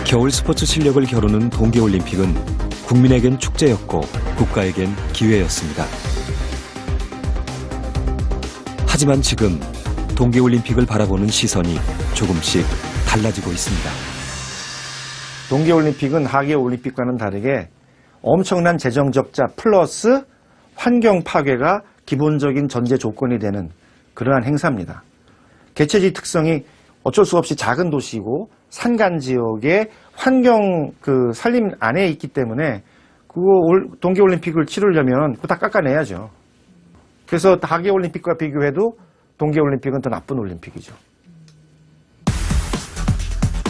겨울 스포츠 실력을 겨루는 동계올림픽은 국민에겐 축제였고 국가에겐 기회였습니다. 하지만 지금 동계올림픽을 바라보는 시선이 조금씩 달라지고 있습니다. 동계올림픽은 하계올림픽과는 다르게 엄청난 재정 적자 플러스 환경 파괴가 기본적인 전제 조건이 되는 그러한 행사입니다. 개최지 특성이 어쩔 수 없이 작은 도시이고 산간 지역의 환경 산림 안에 있기 때문에 동계올림픽을 치르려면 그거 다 깎아내야죠. 그래서 하계올림픽과 비교해도 동계올림픽은 더 나쁜 올림픽이죠.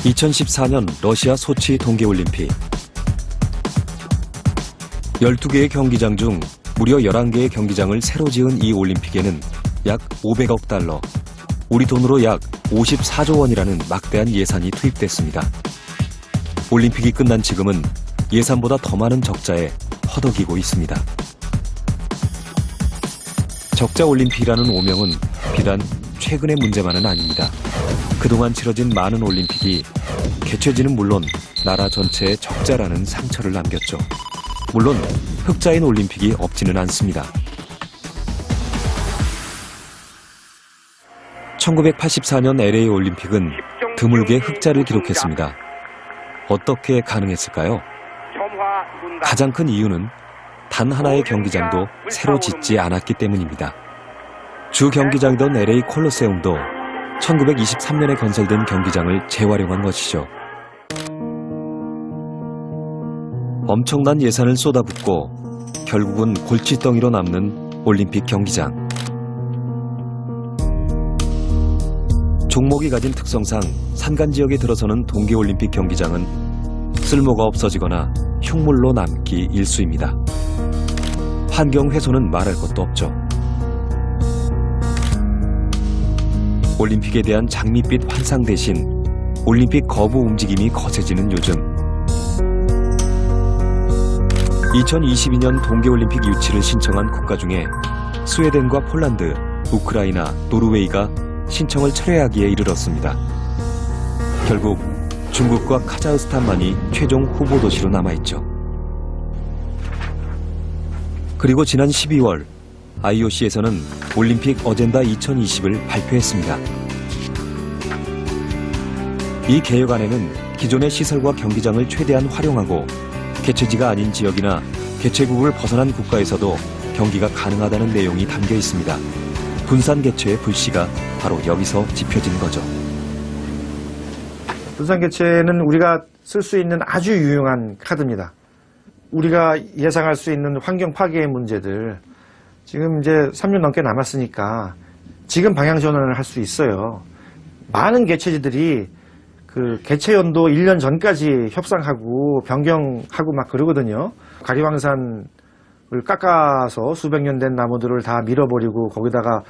2014년 러시아 소치 동계올림픽. 12개의 경기장 중 무려 11개의 경기장을 새로 지은 이 올림픽에는 약 500억 달러, 우리 돈으로 약 54조 원이라는 막대한 예산이 투입됐습니다. 올림픽이 끝난 지금은 예산보다 더 많은 적자에 허덕이고 있습니다. 적자 올림픽이라는 오명은 비단 최근의 문제만은 아닙니다. 그동안 치러진 많은 올림픽이 개최지는 물론 나라 전체에 적자라는 상처를 남겼죠. 물론 흑자인 올림픽이 없지는 않습니다. 1984년 LA 올림픽은 드물게 흑자를 기록했습니다. 어떻게 가능했을까요? 가장 큰 이유는 단 하나의 경기장도 새로 짓지 않았기 때문입니다. 주 경기장이던 LA 콜로세움도 1923년에 건설된 경기장을 재활용한 것이죠. 엄청난 예산을 쏟아붓고 결국은 골칫덩이로 남는 올림픽 경기장. 종목이 가진 특성상 산간 지역에 들어서는 동계올림픽 경기장은 쓸모가 없어지거나 흉물로 남기 일쑤입니다. 환경 훼손은 말할 것도 없죠. 올림픽에 대한 장밋빛 환상 대신 올림픽 거부 움직임이 거세지는 요즘. 2022년 동계올림픽 유치를 신청한 국가 중에 스웨덴과 폴란드, 우크라이나, 노르웨이가 신청을 철회하기에 이르렀습니다. 결국 중국과 카자흐스탄만이 최종 후보 도시로 남아있죠. 그리고 지난 12월 IOC에서는 올림픽 어젠다 2020을 발표했습니다. 이 개혁안에는 기존의 시설과 경기장을 최대한 활용하고 개최지가 아닌 지역이나 개최국을 벗어난 국가에서도 경기가 가능하다는 내용이 담겨 있습니다. 분산 개최의 불씨가 바로 여기서 지펴진 거죠. 분산 개최는 우리가 쓸 수 있는 아주 유용한 카드입니다. 우리가 예상할 수 있는 환경 파괴의 문제들, 지금 이제 3년 넘게 남았으니까 지금 방향 전환을 할 수 있어요. 많은 개최지들이 그 개최 연도 1년 전까지 협상하고 변경하고 막 그러거든요. 가리왕산을 깎아서 수백 년 된 나무들을 다 밀어버리고 거기다가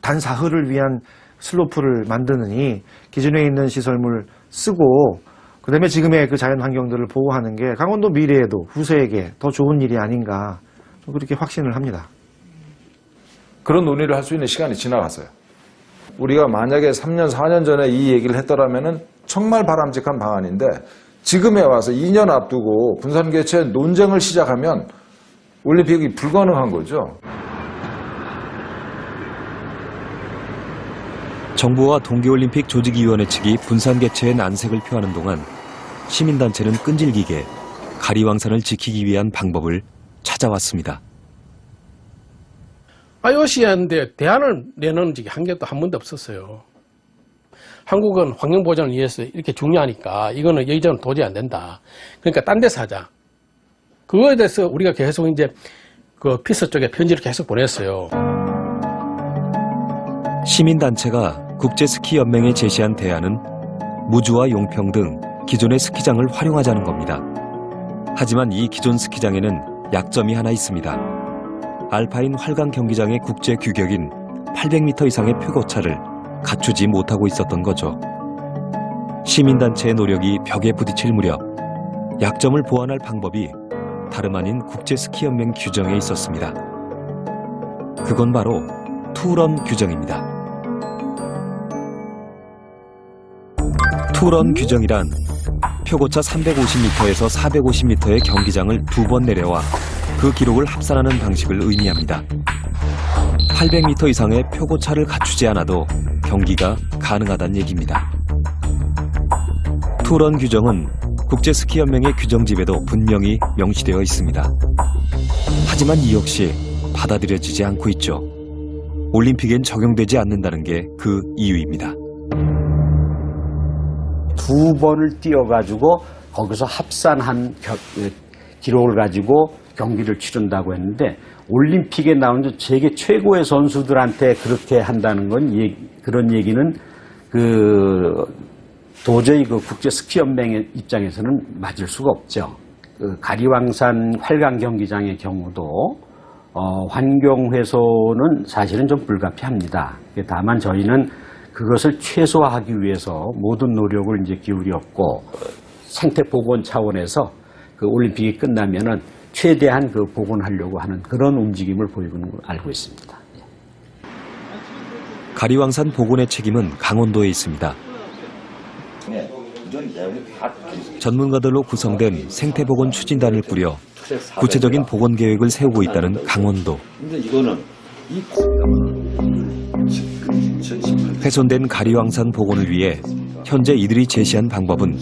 단사흘을 위한 슬로프를 만드느니 기존에 있는 시설물 쓰고 그다음에 지금의 그 자연 환경들을 보호하는 게 강원도 미래에도 후세에게 더 좋은 일이 아닌가 그렇게 확신을 합니다. 그런 논의를 할 수 있는 시간이 지나갔어요. 우리가 만약에 3년, 4년 전에 이 얘기를 했더라면 정말 바람직한 방안인데 지금에 와서 2년 앞두고 분산 개최 논쟁을 시작하면 올림픽이 불가능한 거죠. 정부와 동계올림픽 조직위원회 측이 분산 개최의 난색을 표하는 동안 시민단체는 끈질기게 가리왕산을 지키기 위한 방법을 찾아왔습니다. IOC한테 대안을 내놓은 적이 한 개도 한 번도 없었어요. 한국은 환경보전을 위해서 이렇게 중요하니까 이거는 여기저는 도저히 안 된다. 그러니까 딴 데서 하자. 그거에 대해서 우리가 계속 이제 그 피서 쪽에 편지를 계속 보냈어요. 시민단체가 국제스키연맹에 제시한 대안은 무주와 용평 등 기존의 스키장을 활용하자는 겁니다. 하지만 이 기존 스키장에는 약점이 하나 있습니다. 알파인 활강 경기장의 국제 규격인 800m 이상의 표고차를 갖추지 못하고 있었던 거죠. 시민단체의 노력이 벽에 부딪힐 무렵 약점을 보완할 방법이 다름 아닌 국제스키연맹 규정에 있었습니다. 그건 바로 투런 규정입니다. 투런 규정이란 표고차 350m에서 450m의 경기장을 2번 내려와 그 기록을 합산하는 방식을 의미합니다. 800m 이상의 표고차를 갖추지 않아도 경기가 가능하다는 얘기입니다. 투런 규정은 국제스키연맹의 규정집에도 분명히 명시되어 있습니다. 하지만 이 역시 받아들여지지 않고 있죠. 올림픽엔 적용되지 않는다는 게 그 이유입니다. 2번을 뛰어가지고 거기서 합산한 기록을 가지고 경기를 치른다고 했는데 올림픽에 나오는 세계 최고의 선수들한테 그렇게 한다는 건 그런 얘기는 도저히 국제 스키 연맹의 입장에서는 맞을 수가 없죠. 가리왕산 활강 경기장의 경우도 환경 훼손은 사실은 좀 불가피합니다. 다만 저희는 그것을 최소화하기 위해서 모든 노력을 이제 기울였고 생태 복원 차원에서 그 올림픽이 끝나면은 최대한 복원하려고 하는 그런 움직임을 보이는 걸 알고 있습니다. 가리왕산 복원의 책임은 강원도에 있습니다. 전문가들로 구성된 생태복원 추진단을 꾸려 구체적인 복원 계획을 세우고 있다는 강원도. 훼손된 가리왕산 복원을 위해 현재 이들이 제시한 방법은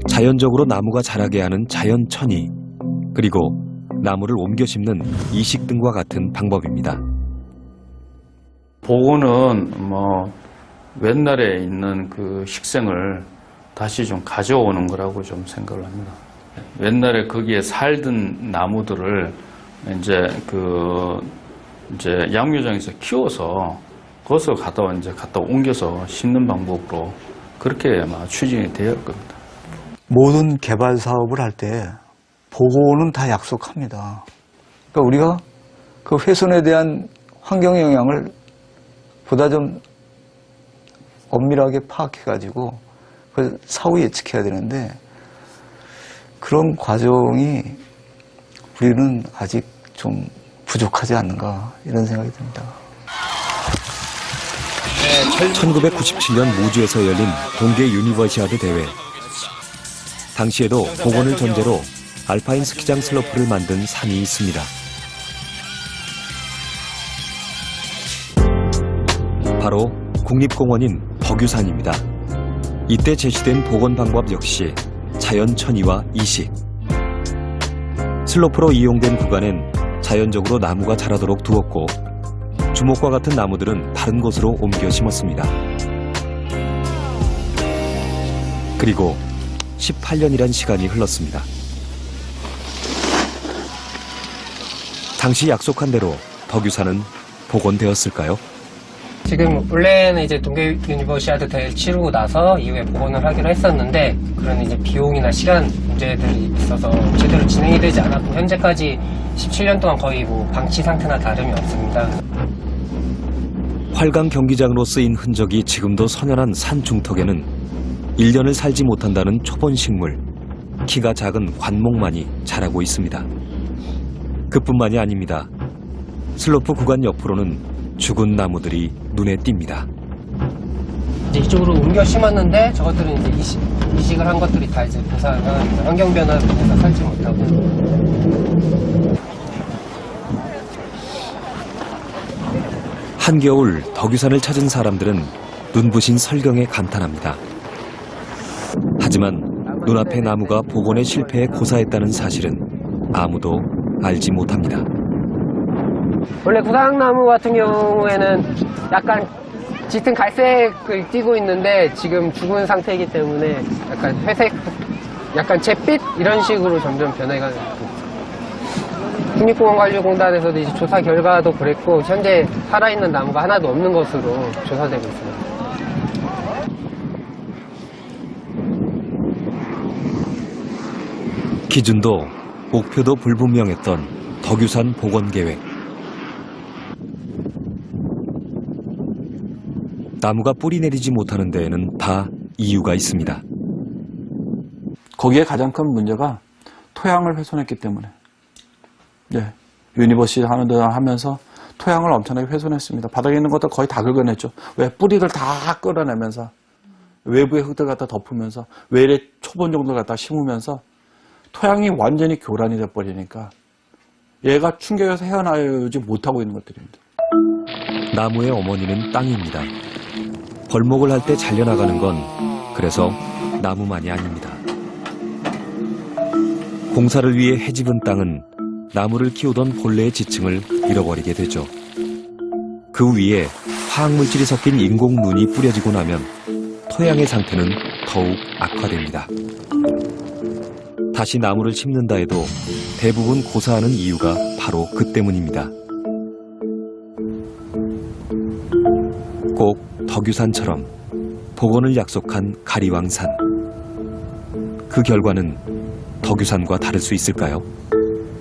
자연적으로 나무가 자라게 하는 자연천이, 그리고 나무를 옮겨 심는 이식 등과 같은 방법입니다. 복원은 옛날에 있는 그 식생을 다시 좀 가져오는 거라고 좀 생각을 합니다. 옛날에 거기에 살던 나무들을 이제 양묘장에서 키워서 거기서 갖다 옮겨서 심는 방법으로 그렇게 아마 추진이 되어 겁니다. 모든 개발 사업을 할 때 보고는 다 약속합니다. 그러니까 우리가 그 훼손에 대한 환경 영향을 보다 좀 엄밀하게 파악해가지고 그걸 사후 예측해야 되는데 그런 과정이 우리는 아직 좀 부족하지 않는가 이런 생각이 듭니다. 1997년 무주에서 열린 동계 유니버시아드 대회. 당시에도 복원을 전제로 알파인 스키장 슬로프를 만든 산이 있습니다. 바로 국립공원인 덕유산입니다. 이때 제시된 복원 방법 역시 자연천이와 이식. 슬로프로 이용된 구간엔 자연적으로 나무가 자라도록 두었고 주목과 같은 나무들은 다른 곳으로 옮겨 심었습니다. 그리고 18년이란 시간이 흘렀습니다. 당시 약속한 대로 덕유산은 복원되었을까요? 지금 원래는 이제 동계 유니버시아드 대회를 치르고 나서 이후에 복원을 하기로 했었는데 그런 이제 비용이나 시간 문제들이 있어서 제대로 진행이 되지 않았고 현재까지 17년 동안 거의 방치 상태나 다름이 없습니다. 활강 경기장으로 쓰인 흔적이 지금도 선연한 산 중턱에는 1년을 살지 못한다는 초본 식물, 키가 작은 관목만이 자라고 있습니다. 그뿐만이 아닙니다. 슬로프 구간 옆으로는 죽은 나무들이 눈에 띕니다. 이제 이쪽으로 옮겨 심었는데 저것들은 이제 이식을 한 것들이 다 이제 부상을 환경 변화로 인해서 살지 못하고. 한겨울 덕유산을 찾은 사람들은 눈부신 설경에 감탄합니다. 하지만 눈앞의 나무가 복원에 실패해 고사했다는 사실은 아무도 알지 못합니다. 원래 구상나무 같은 경우에는 약간 짙은 갈색을 띠고 있는데 지금 죽은 상태이기 때문에 약간 회색, 약간 잿빛 이런 식으로 점점 변해가고 있습니다. 국립공원관리공단에서도 이제 조사 결과도 그랬고 현재 살아있는 나무가 하나도 없는 것으로 조사되고 있습니다. 기준도 목표도 불분명했던 덕유산 복원 계획. 나무가 뿌리 내리지 못하는 데에는 다 이유가 있습니다. 거기에 가장 큰 문제가 토양을 훼손했기 때문에. 네, 유니버시티 하면서 토양을 엄청나게 훼손했습니다. 바닥에 있는 것도 거의 다 긁어냈죠. 왜? 뿌리를 다 끌어내면서. 외부의 흙들 갖다 덮으면서 외래 초본 정도 갖다 심으면서 토양이 완전히 교란이 돼버리니까 얘가 충격에서 헤어나오지 못하고 있는 것들입니다. 나무의 어머니는 땅입니다. 벌목을 할 때 잘려나가는 건 그래서 나무만이 아닙니다. 공사를 위해 해집은 땅은 나무를 키우던 본래의 지층을 잃어버리게 되죠. 그 위에 화학물질이 섞인 인공눈이 뿌려지고 나면 토양의 상태는 더욱 악화됩니다. 다시 나무를 심는다 해도 대부분 고사하는 이유가 바로 그 때문입니다. 꼭 덕유산처럼 복원을 약속한 가리왕산. 그 결과는 덕유산과 다를 수 있을까요?